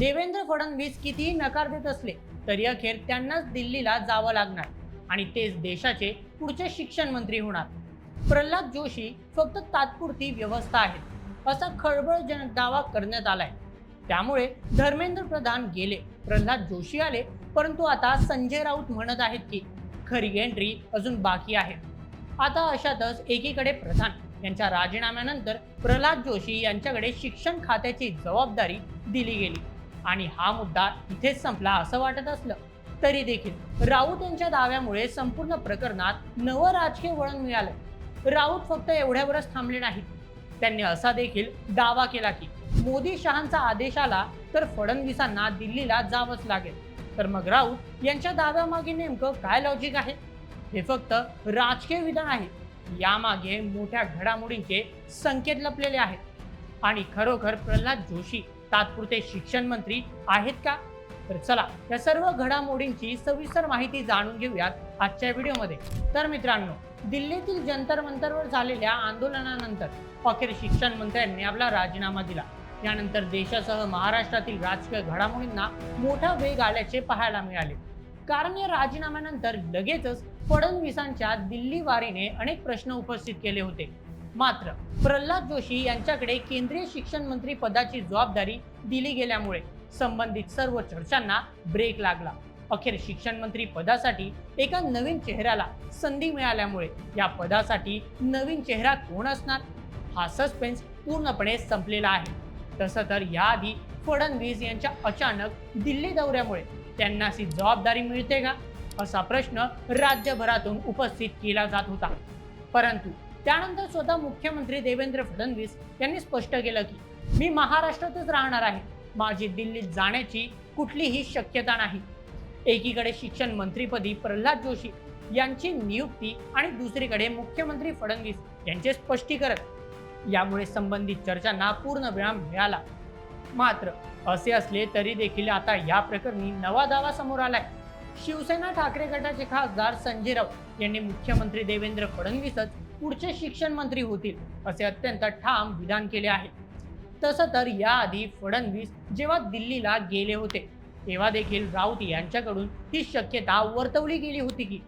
देवेंद्र फडणवीस कितीही नकार देत असले तरी अखेर त्यांनाच दिल्लीला जावं लागणार आणि तेच देशाचे पुढचे शिक्षण मंत्री होणार. प्रल्हाद जोशी फक्त तात्पुरती व्यवस्था आहेत असा खळबळजनक दावा करण्यात आलाय. त्यामुळे धर्मेंद्र प्रधान गेले, प्रल्हाद जोशी आले, परंतु आता संजय राऊत म्हणत आहेत की खरी एंट्री अजून बाकी आहे. आता अशातच एकीकडे प्रधान यांच्या राजीनाम्यानंतर प्रल्हाद जोशी यांच्याकडे शिक्षण खात्याची जबाबदारी दिली गेली आणि हा मुद्दा इथेच संपला असं वाटत असलं तरी देखील राऊत यांच्या दाव्यामुळे संपूर्ण प्रकरणात नवं राजकीय वळण मिळालं. राऊत फक्त एवढ्यावरच थांबले नाहीत, त्यांनी असा देखील दावा केला की मोदी शहांचा आदेश आला तर फडणवीसांना दिल्लीला जावंच लागेल. तर मग राऊत यांच्या दाव्यामागे नेमकं काय लॉजिक आहे? हे फक्त राजकीय विधान आहे, यामागे मोठ्या घडामोडींचे संकेत लपलेले आहेत आणि खरोखर प्रल्हाद जोशी तात्पुरते शिक्षण मंत्री आहेत का? तर चला या सर्व घडामोडींची सविस्तर माहिती जाणून घेऊयात आजच्या व्हिडिओमध्ये. तर मित्रांनो, दिल्लीतील जंतर मंतरवर झालेल्या आंदोलनानंतर अखेर शिक्षण मंत्र्यांनी आपला राजीनामा दिला. यानंतर देशासह महाराष्ट्रातील राजकीय घडामोडींना मोठा वेग आल्याचे पाहायला मिळाले. कारण या राजीनाम्यानंतर लगेचच फडणवीसांच्या दिल्ली वारीने अनेक प्रश्न उपस्थित केले होते. मात्र प्रल्हाद जोशी यांच्याकडे केंद्रीय शिक्षण मंत्री पदाची जबाबदारी दिली गेल्यामुळे संबंधित सर्व चर्चांना ब्रेक लागला. अखेर शिक्षण मंत्री पदासाठी एका नवीन चेहऱ्याला संधी मिळाल्यामुळे या पदासाठी नवीन चेहरा कोण असणार हा सस्पेन्स पूर्णपणे संपलेला आहे. तसं तर याआधी फडणवीस यांच्या अचानक दिल्ली दौऱ्यामुळे त्यांना ही जबाबदारी मिळते का असा प्रश्न राज्यभरातून उपस्थित केला जात होता. परंतु त्यानंतर स्वतः मुख्यमंत्री देवेंद्र फडणवीस यांनी स्पष्ट केलं की मी महाराष्ट्रातच राहणार आहे, माझी दिल्लीत जाण्याची कुठलीही शक्यता नाही. एकीकडे शिक्षण मंत्रीपदी प्रल्हाद जोशी यांची नियुक्ती आणि दुसरीकडे मुख्यमंत्री फडणवीस यांचे स्पष्टीकरण, यामुळे संबंधित चर्चांना पूर्ण विराम मिळाला. मात्र असे असले तरी देखील आता या प्रकरणी नवा दावा समोर आलाय. शिवसेना ठाकरे गटाचे खासदार संजय राऊत यांनी मुख्यमंत्री देवेंद्र फडणवीसच पुढचे शिक्षण मंत्री होतील असे अत्यंत ठाम विधान केले आहे. तसं तर याआधी फडणवीस जेव्हा दिल्लीला गेले होते तेव्हा देखील राऊत यांच्याकडून ही शक्यता वर्तवली गेली होती की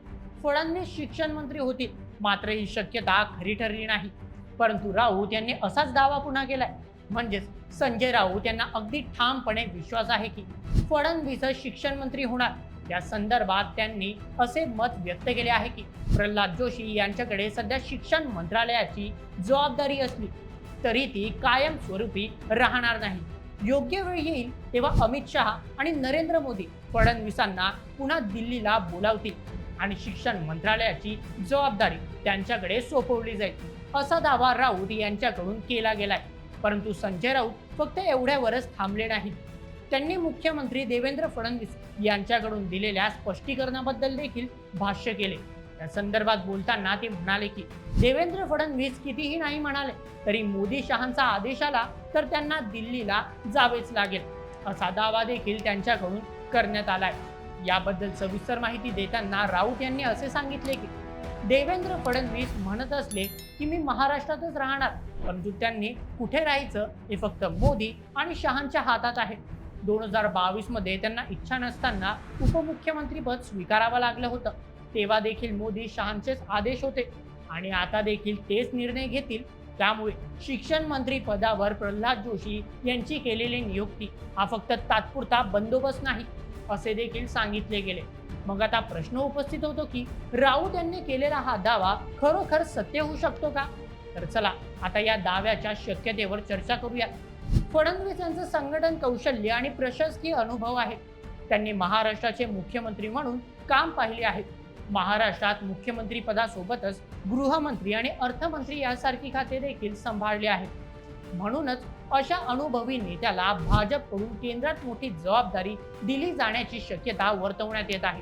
फडणवीस शिक्षण मंत्री होतील. मात्र ही शक्यता खरी ठरली नाही. परंतु राऊत यांनी असाच दावा पुन्हा केलाय. म्हणजेच संजय राऊत यांना अगदी ठामपणे विश्वास आहे की फडणवीस शिक्षण मंत्री होणार. या संदर्भात त्यांनी असे मत व्यक्त केले आहे की प्रल्हाद जोशी यांच्याकडे सध्या शिक्षण मंत्रालयाची जबाबदारी असली तरी ती कायमस्वरूपी राहणार नाही. योग्य वेळ येईल तेव्हा अमित शहा आणि नरेंद्र मोदी फडणवीसांना पुन्हा दिल्लीला बोलावतील आणि शिक्षण मंत्रालयाची जबाबदारी त्यांच्याकडे सोपवली जाईल असा दावा राऊत यांच्याकडून केला गेलाय. परंतु संजय राऊत फक्त एवढ्यावरच थांबले नाहीत. त्यांनी मुख्यमंत्री देवेंद्र फडणवीस यांच्याकडून दिलेल्या स्पष्टीकरणाबद्दल देखील भाष्य केले. या संदर्भात बोलताना ते म्हणाले की देवेंद्र फडणवीस कितीही नाही म्हणाले तरी मोदी शहांचा आदेश आला तर त्यांना दिल्लीला जावेच लागेल असा दावा देखील त्यांच्याकडून करण्यात आलाय. याबद्दल सविस्तर माहिती देताना राऊत यांनी असे सांगितले की देवेंद्र फडणवीस म्हणत असले की मी महाराष्ट्रातच राहणार, परंतु त्यांनी कुठे राहायचं हे फक्त मोदी आणि शहांच्या हातात आहे. 2022 मध्ये त्यांना इच्छा नसताना उपमुख्यमंत्रीपद स्वीकारावं लागलं होतं. तेव्हा देखील मोदी शहांचेच आदेश होते आणि आता देखील तेच निर्णय घेतील. त्यामुळे शिक्षण मंत्री पदावर प्रल्हाद जोशी यांची केलेली नियुक्ती हा फक्त तात्पुरता बंदोबस्त नाही असे देखील सांगितले गेले. मग आता प्रश्न उपस्थित होतो की राऊत यांनी केलेला हा दावा खरोखर सत्य होऊ शकतो का? तर चला आता या दाव्याच्या शक्यतेवर चर्चा करूया. फडणवीस यांचं संघटन कौशल्य आणि प्रशासकीय अनुभव आहे. त्यांनी महाराष्ट्राचे मुख्यमंत्री म्हणून काम पाहिले आहे. महाराष्ट्रात मुख्यमंत्री पदासोबतच गृहमंत्री आणि अर्थमंत्री यासारखी खाते देखील सांभाळली आहेत. म्हणूनच अशा अनुभवी नेत्याला भाजपकडून केंद्रात मोठी जबाबदारी दिली जाण्याची शक्यता वर्तवण्यात येत आहे.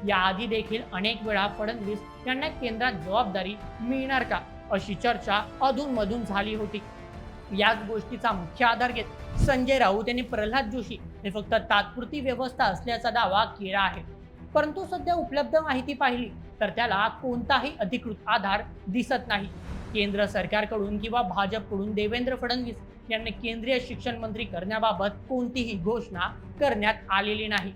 याआधी देखील अनेक वेळा फडणवीस यांना केंद्रात जबाबदारी मिळणार का अशी चर्चा अधूनमधून झाली होती. याच गोष्टीचा मुख्य आधार घेत संजय राऊत यांनी प्रल्हाद जोशी हे फक्त तात्पुरती व्यवस्था असल्याचा दावा केला आहे. परंतु सध्या उपलब्ध माहिती पाहिली तर त्याला कोणताही अधिकृत आधार दिसत नाही. केंद्र सरकारकडून किंवा भाजपकडून देवेंद्र फडणवीस यांनी केंद्रीय शिक्षण मंत्री करण्याबाबत कोणतीही घोषणा करण्यात आलेली नाही.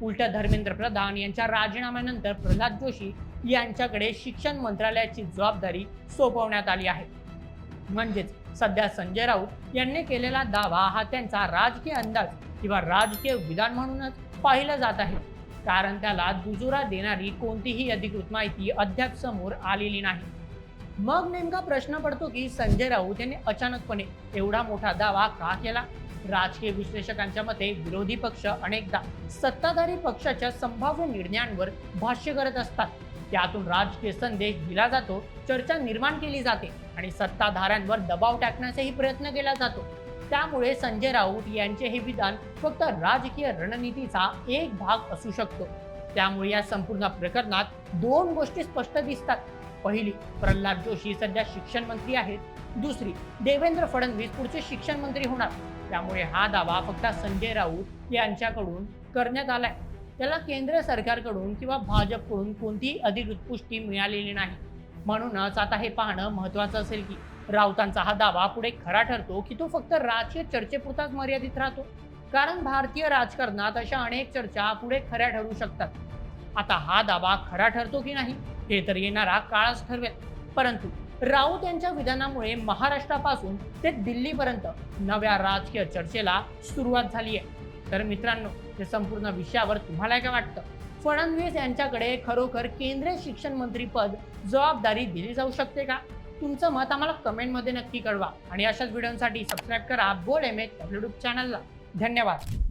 उलट धर्मेंद्र प्रधान यांच्या राजीनाम्यानंतर प्रल्हाद जोशी यांच्याकडे शिक्षण मंत्रालयाची जबाबदारी सोपवण्यात आली आहे. म्हणजेच सध्या संजय राऊत यांनी केलेला दावा हा त्यांचा राजकीय अंदाज किंवा राजकीय विधान म्हणूनच पाहिलं जात आहे, कारण त्याला दुजोरा देणारी कोणतीही अधिकृत माहिती अद्याप समोर आलेली नाही. मग नेमका प्रश्न पडतो की संजय राऊत यांनी अचानकपणे एवढा मोठा दावा का केला? राजकीय विश्लेषकांच्या मते विरोधी पक्ष अनेकदा सत्ताधारी पक्षाच्या संभाव्य निर्णयांवर भाष्य करत असतात. त्यातून राजकीय संदेश दिला जातो, चर्चा निर्माण केली जाते आणि सत्ताधाऱ्यांवर दबाव टाकण्याचाही प्रयत्न केला जातो. त्यामुळे संजय राऊत यांचे हे विधान फक्त राजकीय रणनीतीचा एक भाग असू शकतो. त्यामुळे या संपूर्ण प्रकरणात दोन गोष्टी स्पष्ट दिसतात. पहिली, प्रल्हाद जोशी सध्या शिक्षण मंत्री आहेत. दुसरी, देवेंद्र फडणवीस पुढचे शिक्षण मंत्री होणार. त्यामुळे हा दावा फक्त संजय राऊत यांच्याकडून करण्यात आलाय. त्याला केंद्र सरकारकडून किंवा भाजपकडून कोणतीही अधिकृत पुष्टी मिळालेली नाही. म्हणूनच आता हे पाहणं महत्त्वाचं असेल की राऊतांचा हा दावा पुढे खरा ठरतो की तो फक्त राजकीय चर्चेपुरताच मर्यादित राहतो. कारण भारतीय राजकारणात अशा अनेक चर्चा पुढे खऱ्या ठरू शकतात. आता हा दावा खरा ठरतो की नाही हे तर येणारा काळच ठरवेल. परंतु राऊत यांच्या विधानामुळे महाराष्ट्रापासून ते दिल्लीपर्यंत नव्या राजकीय चर्चेला सुरुवात झाली आहे. तर मित्रांनो, या संपूर्ण विषयावर तुम्हाला काय वाटतं? फडणवीस यांच्याकडे खरोखर केंद्रीय शिक्षण मंत्री पद जबाबदारी दिली जाऊ शकते का? तुमचं मत आम्हाला कमेंटमध्ये नक्की कळवा आणि अशाच व्हिडिओसाठी सबस्क्राईब करा बोल एम एच यूट्यूब चॅनलला. धन्यवाद.